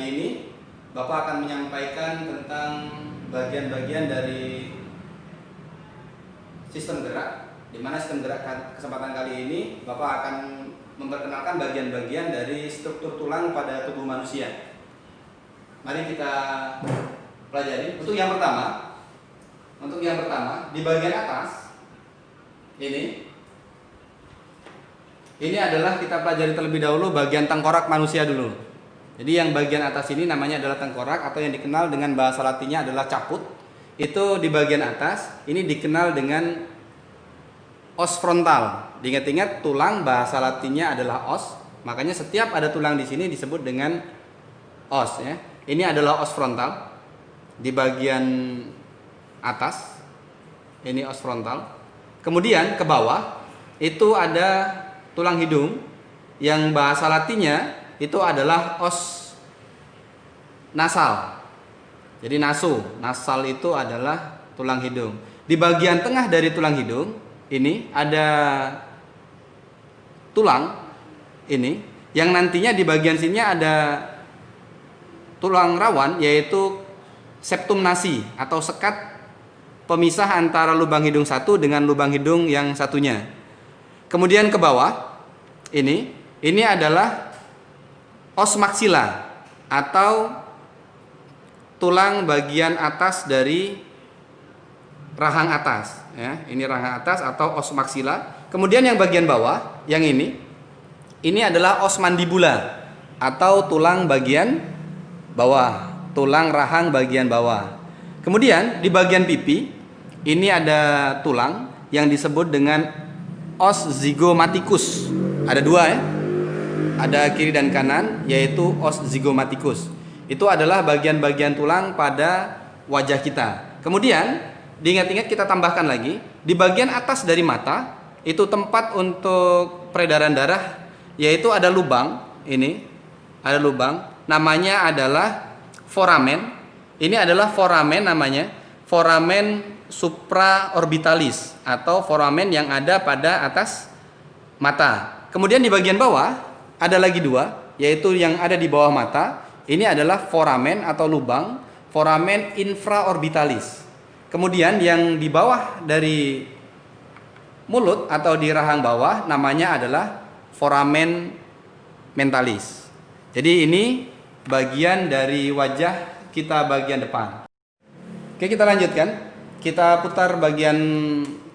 ini Bapak akan menyampaikan tentang bagian-bagian dari sistem gerak, di mana sistem gerak kesempatan kali ini Bapak akan memperkenalkan bagian-bagian dari struktur tulang pada tubuh manusia. Mari kita pelajari. Untuk yang pertama, di bagian atas ini adalah kita pelajari terlebih dahulu bagian tengkorak manusia dulu. Jadi yang bagian atas ini namanya adalah tengkorak, atau yang dikenal dengan bahasa latinnya adalah caput. Itu di bagian atas, ini dikenal dengan os frontal. Diingat-ingat, tulang bahasa latinnya adalah os, makanya setiap ada tulang di sini disebut dengan os ya. Ini adalah os frontal di bagian atas. Ini os frontal. Kemudian ke bawah itu ada tulang hidung yang bahasa latinnya itu adalah os nasal. Jadi nasal itu adalah tulang hidung. Di bagian tengah dari tulang hidung ini ada tulang ini yang nantinya di bagian sini ada tulang rawan, yaitu septum nasi atau sekat pemisah antara lubang hidung satu dengan lubang hidung yang satunya. Kemudian ke bawah ini adalah os maksila atau tulang bagian atas dari rahang atas ya. Ini rahang atas atau os maksila. Kemudian yang bagian bawah yang ini adalah os mandibula atau tulang bagian bawah, tulang rahang bagian bawah. Kemudian di bagian pipi ini ada tulang yang disebut dengan os zygomaticus. Ada dua ya. Ada kiri dan kanan, yaitu os zygomaticus. Itu adalah bagian-bagian tulang pada wajah kita. Kemudian diingat-ingat, kita tambahkan lagi, di bagian atas dari mata itu tempat untuk peredaran darah, yaitu ada lubang. Ini ada lubang, namanya adalah foramen. Ini adalah foramen, namanya foramen supraorbitalis atau foramen yang ada pada atas mata. Kemudian di bagian bawah ada lagi dua, yaitu yang ada di bawah mata. Ini adalah foramen atau lubang, foramen infraorbitalis. Kemudian yang di bawah dari mulut atau di rahang bawah namanya adalah foramen mentalis. Jadi ini bagian dari wajah kita bagian depan. Oke, kita lanjutkan. Kita putar bagian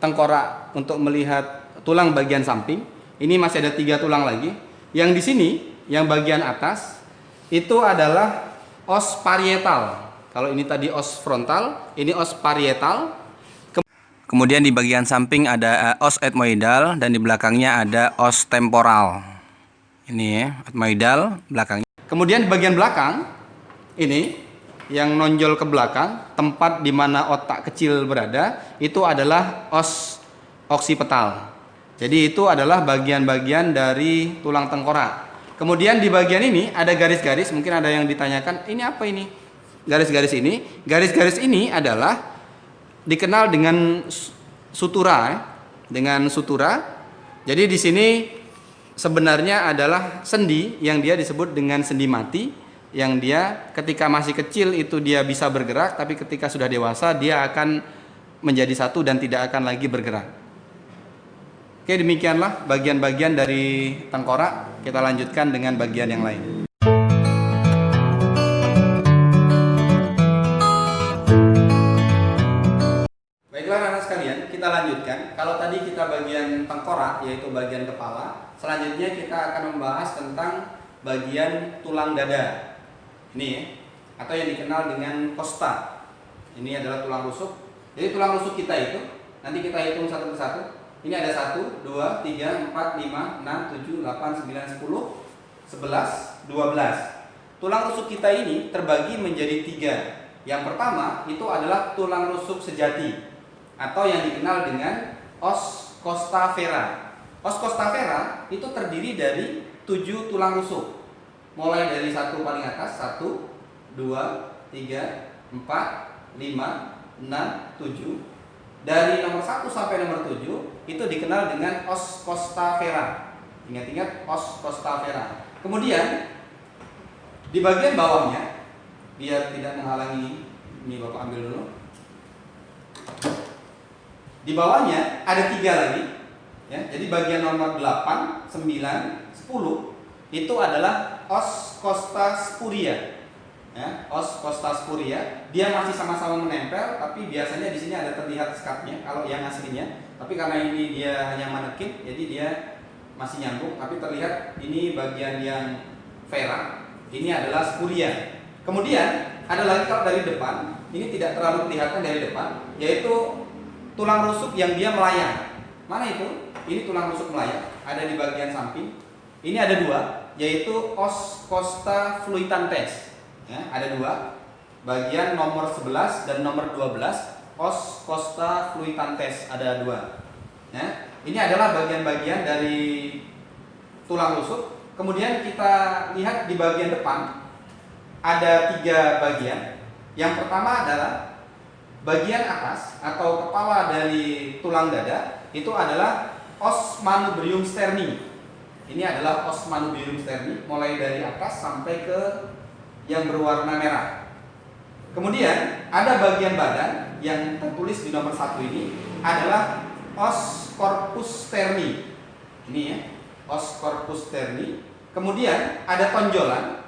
tengkorak untuk melihat tulang bagian samping. Ini masih ada 3 tulang lagi. Yang di sini, yang bagian atas itu adalah os parietal. Kalau ini tadi os frontal, ini os parietal. Kemudian di bagian samping ada os etmoidal dan di belakangnya ada os temporal. Ini ya, etmoidal belakangnya. Kemudian di bagian belakang ini yang nonjol ke belakang, tempat di mana otak kecil berada, itu adalah os oksipital. Jadi itu adalah bagian-bagian dari tulang tengkorak. Kemudian di bagian ini ada garis-garis, mungkin ada yang ditanyakan, ini apa ini? Garis-garis ini adalah dikenal dengan sutura ya. Dengan sutura. Jadi di sini sebenarnya adalah sendi yang dia disebut dengan sendi mati, yang dia ketika masih kecil itu dia bisa bergerak, tapi ketika sudah dewasa dia akan menjadi satu dan tidak akan lagi bergerak. Oke, demikianlah bagian-bagian dari tengkorak. Kita lanjutkan dengan bagian yang lain. Baiklah anak-anak sekalian, kita lanjutkan. Kalau tadi kita bagian tengkorak, yaitu bagian kepala, selanjutnya kita akan membahas tentang bagian tulang dada. Ini ya, atau yang dikenal dengan costa. Ini adalah tulang rusuk. Jadi tulang rusuk kita itu nanti kita hitung satu persatu. Ini ada 1, 2, 3, 4, 5, 6, 7, 8, 9, 10, 11, 12. Tulang rusuk kita ini terbagi menjadi 3. Yang pertama itu adalah tulang rusuk sejati atau yang dikenal dengan os costa vera. Os costa vera itu terdiri dari 7 tulang rusuk. Mulai dari satu paling atas, 1, 2, 3, 4, 5, 6, 7. Dari nomor 1 sampai nomor 7 itu dikenal dengan os costa vera. Ingat-ingat os costa vera. Kemudian Di bagian bawahnya, biar tidak menghalangi, ini Bapak ambil dulu. Di bawahnya ada 3 lagi, ya. Jadi bagian nomor 8, 9, 10 itu adalah os costa spuria, ya. Os costa spuria, dia masih sama-sama menempel, tapi biasanya di sini ada terlihat sekatnya kalau yang aslinya. Tapi karena ini dia hanya manekin, jadi dia masih nyambung, tapi terlihat ini bagian yang vera, ini adalah spuria. Kemudian ada lagi kalau dari depan, ini tidak terlalu kelihatan dari depan, yaitu tulang rusuk yang dia melayang. Mana itu? Ini tulang rusuk melayang, ada di bagian samping. Ini ada 2, yaitu os costa fluitantes. Ya, ada 2. Bagian nomor 11 dan nomor 12, os costa fluitantes ada 2. Ya, ini adalah bagian-bagian dari tulang rusuk. Kemudian kita lihat di bagian depan ada 3 bagian. Yang pertama adalah bagian atas atau kepala dari tulang dada, itu adalah os manubrium sterni. Ini adalah os manubrium sterni, mulai dari atas sampai ke yang berwarna merah. Kemudian ada bagian badan yang tertulis di nomor 1 ini adalah os corpus sterni. Ini ya, os corpus sterni. Kemudian ada tonjolan.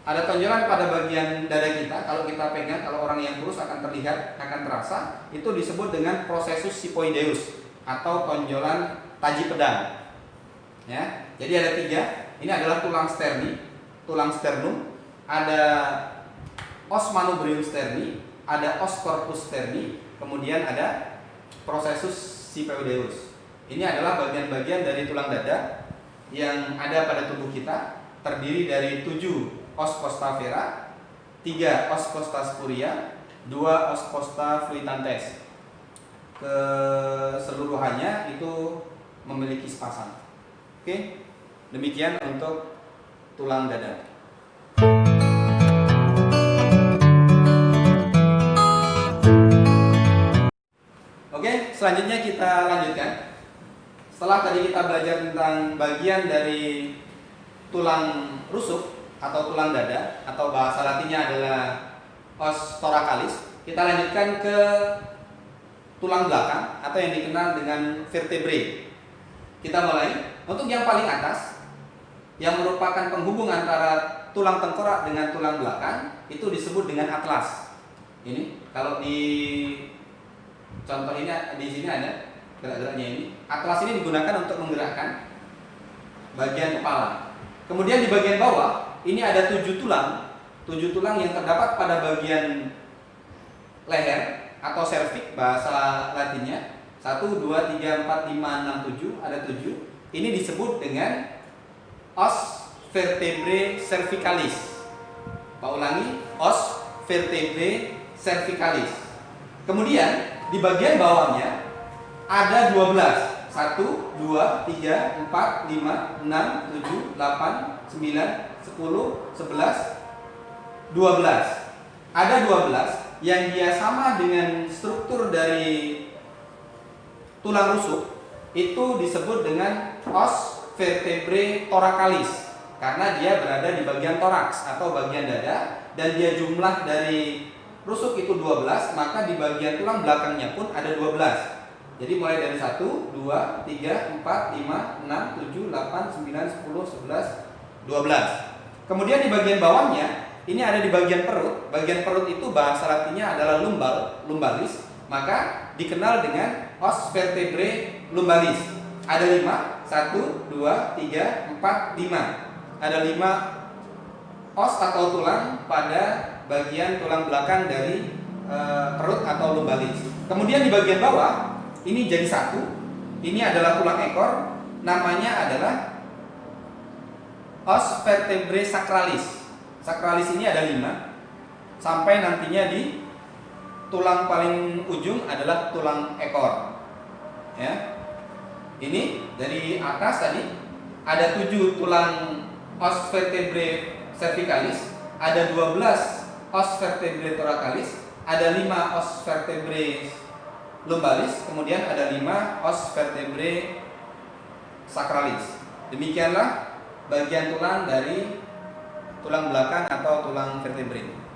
Ada tonjolan pada bagian dada kita. Kalau kita pegang, kalau orang yang kurus akan terlihat, akan terasa. Itu disebut dengan processus sipoideus atau tonjolan taji pedang. Ya, jadi ada 3. Ini adalah tulang sterni, tulang sternum. Ada os manubrium sterni, ada os corpus sterni, kemudian ada processus sipoideus. Ini adalah bagian-bagian dari tulang dada yang ada pada tubuh kita, terdiri dari 7 os costa vera, 3 os costa spuria, 2 os costa fluitantes. Keseluruhannya itu memiliki sepasang. Oke, demikian untuk tulang dada. Oke, selanjutnya kita lanjutkan. Setelah tadi kita belajar tentang bagian dari tulang rusuk atau tulang dada, atau bahasa latinnya adalah os thoracalis, kita lanjutkan ke tulang belakang atau yang dikenal dengan vertebrae. Kita mulai. Untuk yang paling atas, yang merupakan penghubung antara tulang tengkorak dengan tulang belakang, itu disebut dengan atlas. Ini kalau di contoh ini, di sini ada gerak-geraknya ini. Atlas ini digunakan untuk menggerakkan bagian kepala. Kemudian di bagian bawah ini ada 7 tulang. 7 tulang yang terdapat pada bagian leher atau serviks bahasa latinnya. 1, 2, 3, 4, 5, 6, 7. Ada 7. Ini disebut dengan os vertebrae cervicalis. Pak ulangi, os vertebrae cervicalis. Kemudian di bagian bawahnya ada 12. 1, 2, 3, 4, 5, 6, 7, 8, 9, 10, 11, 12. Ada 12 yang dia sama dengan struktur dari tulang rusuk, itu disebut dengan os vertebrae thoracalis karena dia berada di bagian toraks atau bagian dada, dan dia jumlah dari rusuk itu 12, maka di bagian tulang belakangnya pun ada 12. Jadi mulai dari 1, 2, 3, 4, 5, 6, 7, 8, 9, 10, 11, 12. Kemudian di bagian bawahnya ini ada di bagian perut. Bagian perut itu bahasa latinnya adalah lumbalis, maka dikenal dengan os vertebrae lumbalis. Ada 5, 1, 2, 3, 4, 5. Ada 5 os atau tulang pada bagian tulang belakang dari perut atau lumbalis. Kemudian di bagian bawah ini jadi 1. Ini adalah tulang ekor, namanya adalah os vertebrae sacralis. Sacralis ini ada 5, sampai nantinya di tulang paling ujung adalah tulang ekor. Ya. Ini dari atas tadi ada 7 tulang os vertebrae cervicalis, ada 12 os vertebrae thoracalis, ada 5 os vertebrae lumbalis, kemudian ada 5 os vertebrae sacralis. Demikianlah bagian tulang dari tulang belakang atau tulang vertebrae.